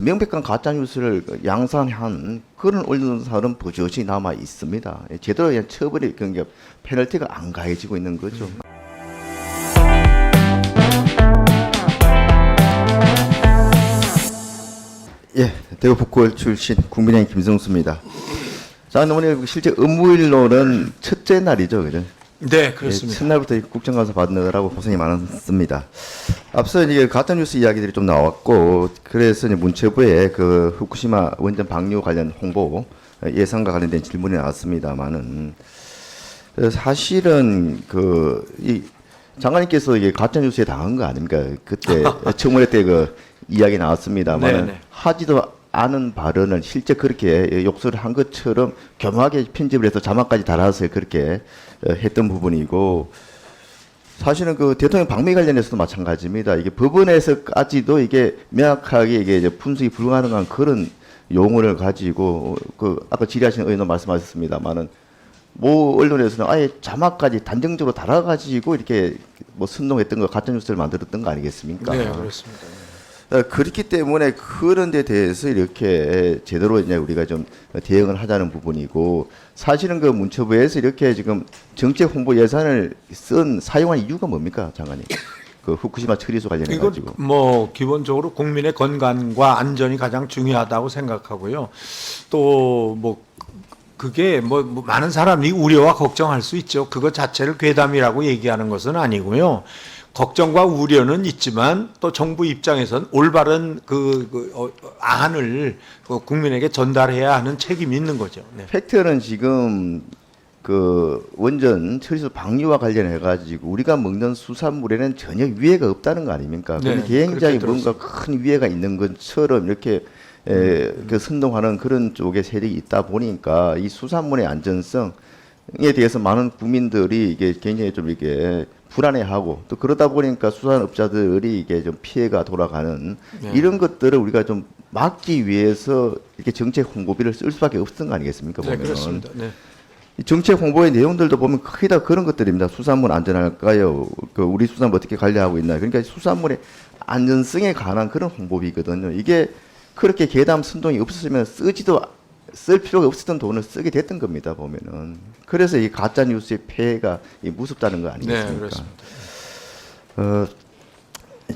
명백한 가짜뉴스를 양산한 그런 언론사는 버젓이 남아 있습니다. 제대로 그냥 처벌이 그러니까 페널티가 안 가해지고 있는 거죠. 예, 대구 북구월 출신 국민의힘 김성수입니다. 자, 오늘 실제 업무일로는 첫째 날이죠, 그죠? 네, 그렇습니다. 예, 첫날부터 국정감사 받느라고 고생이 많았습니다. 앞서 이제 가짜뉴스 이야기들이 좀 나왔고, 그래서 이제 문체부에 그 후쿠시마 원전 방류 관련 홍보 예상과 관련된 질문이 나왔습니다만은 사실은 이 장관님께서 이게 가짜뉴스에 당한 거 아닙니까? 그때 청문회 때 그 이야기 나왔습니다만 네네. 하지도 않은 발언을 실제 그렇게 욕설을 한 것처럼 교묘하게 편집을 해서 자막까지 달아서 그렇게 했던 부분이고, 사실은 그 대통령 방미 관련해서도 마찬가지입니다. 이게 법원에서까지도 이게 명확하게 이게 이제 분석이 불가능한 그런 용어를 가지고 그 아까 질의하신 의원도 말씀하셨습니다만은 모 언론에서는 아예 자막까지 단정적으로 달아가지고 이렇게 뭐 선동했던 거 가짜뉴스를 만들었던 거 아니겠습니까? 네, 그렇습니다. 그렇기 때문에 그런 데 대해서 이렇게 제대로 이제 우리가 좀 대응을 하자는 부분이고, 사실은 그 문체부에서 이렇게 지금 정책 홍보 예산을 사용한 이유가 뭡니까, 장관님? 그 후쿠시마 처리소 관련해 이건 가지고. 뭐 기본적으로 국민의 건강과 안전이 가장 중요하다고 생각하고요. 또 뭐 그게 뭐 많은 사람이 우려와 걱정할 수 있죠. 그것 자체를 괴담이라고 얘기하는 것은 아니고요. 걱정과 우려는 있지만 또 정부 입장에선 올바른 안을 국민에게 전달해야 하는 책임이 있는 거죠. 네. 팩트는 지금 그 원전 처리소 방류와 관련해 가지고 우리가 먹는 수산물에는 전혀 위해가 없다는 거 아닙니까? 네, 굉장히 그렇게 뭔가 큰 위해가 있는 것처럼 이렇게 그 선동하는 그런 쪽의 세력이 있다 보니까 이 수산물의 안전성에 대해서 많은 국민들이 이게 굉장히 좀 이렇게 불안해하고, 또 그러다 보니까 수산업자들이 이게 좀 피해가 돌아가는 네. 이런 것들을 우리가 좀 막기 위해서 이렇게 정책 홍보비를 쓸 수밖에 없었던 거 아니겠습니까? 네, 보면 그렇습니다. 네. 이 정책 홍보의 내용들도 보면 거의 다 그런 것들입니다. 수산물 안전할까요? 그 우리 수산물 어떻게 관리하고 있나? 그러니까 수산물의 안전성에 관한 그런 홍보비거든요. 이게 그렇게 괴담 선동이 없었으면 쓸 필요가 없었던 돈을 쓰게 됐던 겁니다, 보면은. 그래서 이 가짜 뉴스의 폐해가 무섭다는 거 아니겠습니까? 네, 그렇습니다.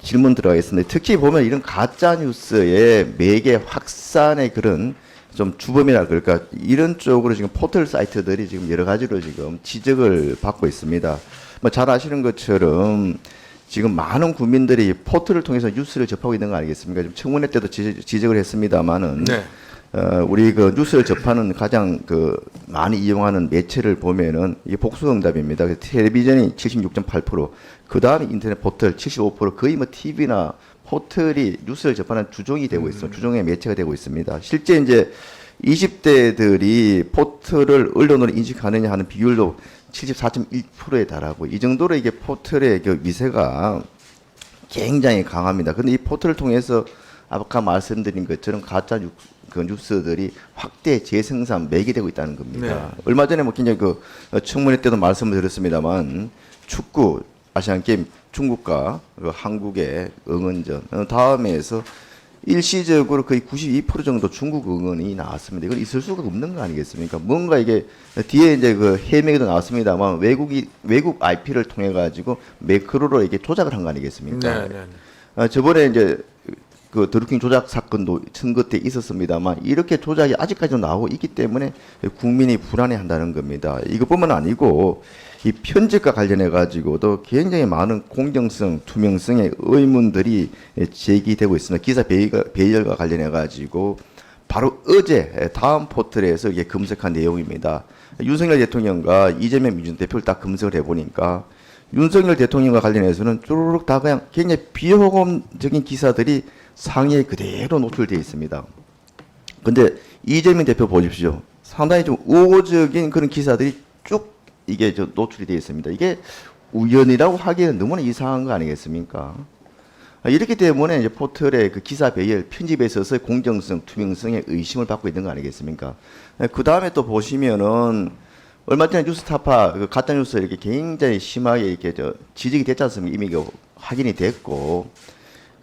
질문 들어가겠습니다. 특히 보면 이런 가짜 뉴스의 매개 확산의 그런 좀 주범이라 그럴까, 이런 쪽으로 지금 포털 사이트들이 지금 여러 가지로 지금 지적을 받고 있습니다. 뭐 잘 아시는 것처럼 지금 많은 국민들이 포털을 통해서 뉴스를 접하고 있는 거 아니겠습니까? 지금 청문회 때도 지적을 했습니다만은. 네. 우리 그 뉴스를 접하는 가장 많이 이용하는 매체를 보면은 이게 복수응답입니다. 텔레비전이 76.8%, 그 다음에 인터넷 포털 75%, 거의 뭐 TV나 포털이 뉴스를 접하는 주종이 되고 있습니다. 주종의 매체가 되고 있습니다. 실제 이제 20대들이 포털을 언론으로 인식하느냐 하는 비율도 74.1%에 달하고, 이 정도로 이게 포털의 그 위세가 굉장히 강합니다. 근데 이 포털을 통해서 아까 말씀드린 것처럼 가짜 뉴스들이 확대 재생산 매개되고 있다는 겁니다. 네. 얼마 전에 뭐 굉장히 청문회 때도 말씀을 드렸습니다만, 축구 아시안 게임 중국과 한국의 응원전 다음에서 일시적으로 거의 92% 정도 중국 응원이 나왔습니다. 이건 있을 수가 없는 거 아니겠습니까? 뭔가 이게 뒤에 이제 그 해명에도 나왔습니다만 외국 IP를 통해 가지고 매크로로 이렇게 조작을 한 거 아니겠습니까? 네, 네. 저번에 이제 그 드루킹 조작 사건도 선거 때 있었습니다만, 이렇게 조작이 아직까지도 나오고 있기 때문에 국민이 불안해한다는 겁니다. 이것뿐만 아니고 이 편집과 관련해 가지고도 굉장히 많은 공정성, 투명성의 의문들이 제기되고 있습니다. 기사 배열과 관련해 가지고 바로 어제 다음 포털에서 이게 검색한 내용입니다. 윤석열 대통령과 이재명 민주당 대표를 딱 검색을 해보니까 윤석열 대통령과 관련해서는 쭈루룩 다 그냥 굉장히 비호감적인 기사들이 상위에 그대로 노출되어 있습니다. 근데 이재명 대표 보십시오. 상당히 좀 우호적인 그런 기사들이 쭉 이게 노출이 되어 있습니다. 이게 우연이라고 하기에는 너무나 이상한 거 아니겠습니까? 이렇기 때문에 이제 포털의 그 기사 배열, 편집에 있어서 공정성, 투명성에 의심을 받고 있는 거 아니겠습니까? 그 다음에 또 보시면은 얼마 전에 뉴스타파 가짜 뉴스 이렇게 굉장히 심하게 이렇게 지적이 됐지 않습니까? 이미 확인이 됐고,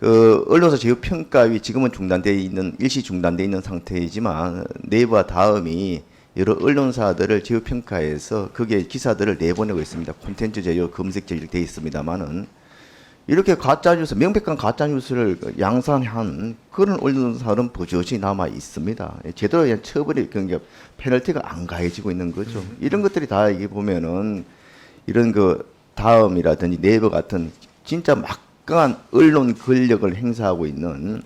그 언론사 제휴 평가위 지금은 중단돼 있는 일시 중단돼 있는 상태이지만 네이버와 다음이 여러 언론사들을 제휴 평가해서 거기에 기사들을 내보내고 있습니다. 콘텐츠 제휴, 검색 제휴 돼 있습니다만은 이렇게 가짜 뉴스, 명백한 가짜 뉴스를 양산한 그런 언론사는 버젓이 남아 있습니다. 제대로 그냥 처벌이 그런 게 페널티가 안 가해지고 있는 거죠. 이런 것들이 다 이게 보면은 이런 그 다음이라든지 네이버 같은 진짜 막강한 언론 권력을 행사하고 있는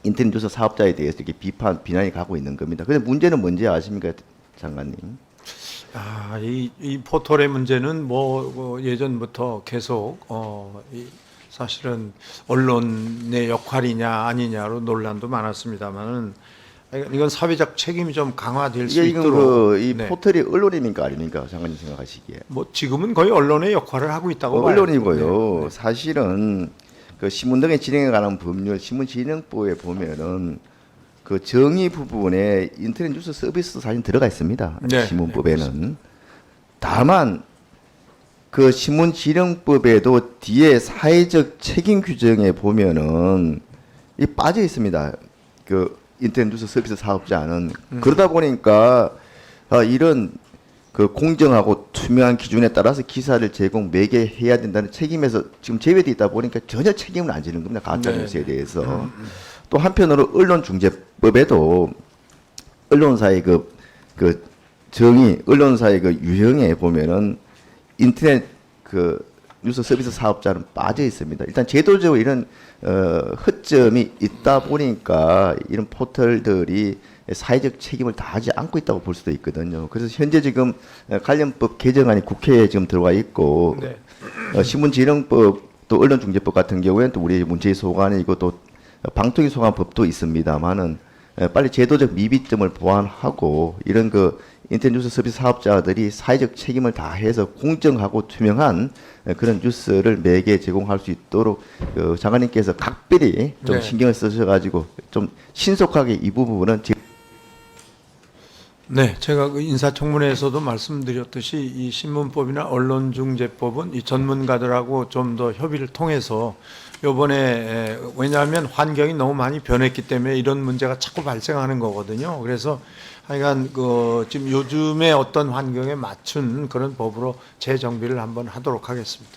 인터넷 뉴스 사업자에 대해서 이렇게 비난이 가고 있는 겁니다. 근데 문제는 뭔지 아십니까, 장관님? 이 포털의 문제는 뭐 예전부터 계속 사실은 언론의 역할이냐 아니냐로 논란도 많았습니다만은 이건 사회적 책임이 좀 강화될 수 이게 지금 있도록 이 네. 포털이 언론입니까 아닙니까, 장관님 생각하시기에? 뭐 지금은 거의 언론의 역할을 하고 있다고 봐요. 언론이고요. 네. 사실은 그 신문 등의 진행에 관한 법률 신문진흥법에 보면은 그 정의 부분에 인터넷 뉴스 서비스 사실 들어가 있습니다. 네, 신문법에는. 다만 그 신문진흥법에도 뒤에 사회적 책임 규정에 보면은 이 빠져 있습니다. 그 인터넷 뉴스 서비스 사업자는 그러다 보니까 이런 그 공정하고 투명한 기준에 따라서 기사를 제공 매개해야 된다는 책임에서 지금 제외돼 있다 보니까 전혀 책임을 안 지는 겁니다. 가짜 네. 뉴스에 대해서. 또 한편으로 언론중재법에도 언론사의 그 정의, 언론사의 그 유형에 보면은 인터넷 그 뉴스 서비스 사업자는 빠져 있습니다. 일단 제도적으로 이런 허점이 있다 보니까 이런 포털들이 사회적 책임을 다하지 않고 있다고 볼 수도 있거든요. 그래서 현재 지금 관련법 개정안이 국회에 지금 들어와 있고 네. 신문진흥법 또 언론중재법 같은 경우에는 또 우리 문재인 소관이고 또 방통위 소관법도 있습니다만은 빨리 제도적 미비점을 보완하고 이런 그 인터넷 뉴스 서비스 사업자들이 사회적 책임을 다해서 공정하고 투명한 그런 뉴스를 매개 제공할 수 있도록 그 장관님께서 각별히 좀 네. 신경을 쓰셔가지고 좀 신속하게 이 부분은 네, 제가 그 인사청문회에서도 말씀드렸듯이 이 신문법이나 언론중재법은 이 전문가들하고 좀 더 협의를 통해서 요번에 왜냐하면 환경이 너무 많이 변했기 때문에 이런 문제가 자꾸 발생하는 거거든요. 그래서 하여간 그 지금 요즘의 어떤 환경에 맞춘 그런 법으로 재정비를 한번 하도록 하겠습니다.